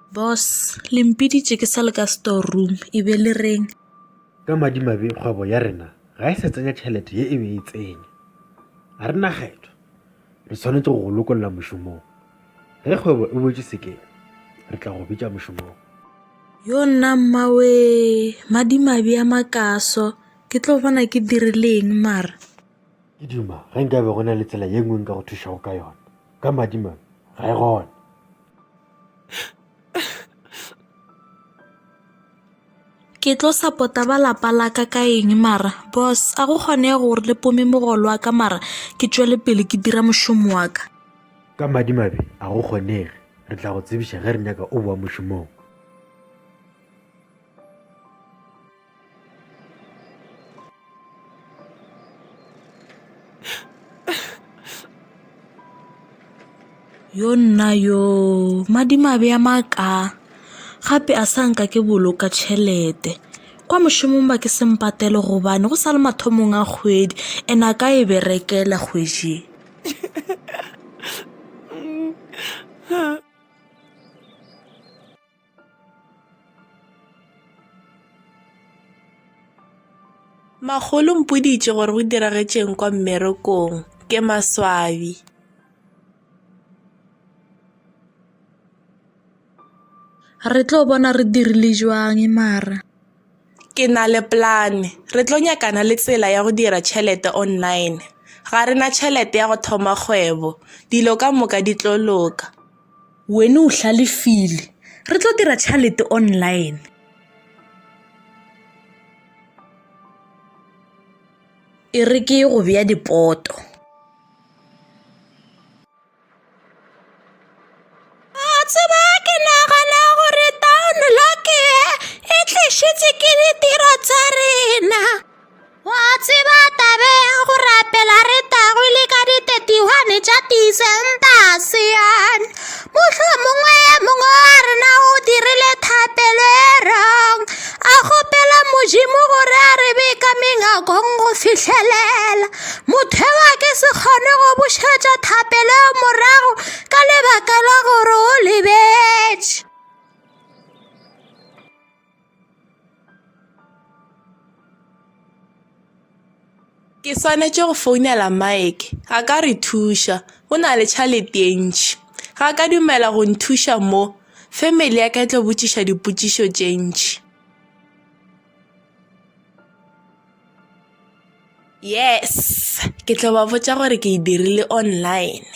Boss, le mpiditše ke sa le ka store room e be le reng? Ka madimabe kgwebo ya rena ga e sa tsenya tšhelete ye e be e tsenya. Ga re na kgetho, re tshwanetse go lokolola mošomong. Ge kgwebo e botse sekeng, re tla go bitša mošomong. Yo nna mmawe, madimabe a makaso, ke tlo bona ke dirileng mara. Ke duma ge nka be go na le tsela ye nngwe nka go thušago ka yona. Ka madimabe ga e gona. Ke tlo support-a ba lapa laka ka eng mara boss a go kgone gore le pome mogolo wa ka mara ke tšwele pele ke dira mošomo wa ka. Ka madimabe a go kgonege, re tla go tsebiša ge re nyaka o boa mošomong. Yo nna yo madimabe a maka gape a sanka ke boloka tšhelete kwa mošomong ba ke sempatele gobane go sa le mathomong a kgwedi ene a ka e berekela kgwedi. Magolo mpoditše gore go diragetšeng kwa mmerekong ke maswabi. Re tlo bona re dirile jwang mara. Ke na le plan, re tlo nyakana le tsela ya go dira tšhelete online. Ga re na tšhelete ya go thoma kgwebo, dilo ka moka di tlo loka. Wena o hlalefile, re tlo dira tšhelete online. E re ke go bea dipoto. Tseba ke nagana gore taono loke e tlišitše ke ditiro tsa rena. Wa tseba tabe ya go rapela re tagwile ka di-31 tša Disemere yan. Mohlomongwe ye mongwe wa rena o dirile thapelo e rong. A kgopela Modimo gore a re beka mengakong go fihlelela. Motho wa ke se kgone go bušetša thapelo morago ka lebaka la gore o lebetše. Ke swanetše go founela Mike, a ka re thuša, o na le tšhelete e ntši. Ga ka dumela go nthuša mo, family ya ka e tlo botšiša dipotšišo tše ntši. Yes, ke tlo ba botša gore ke e dirile online.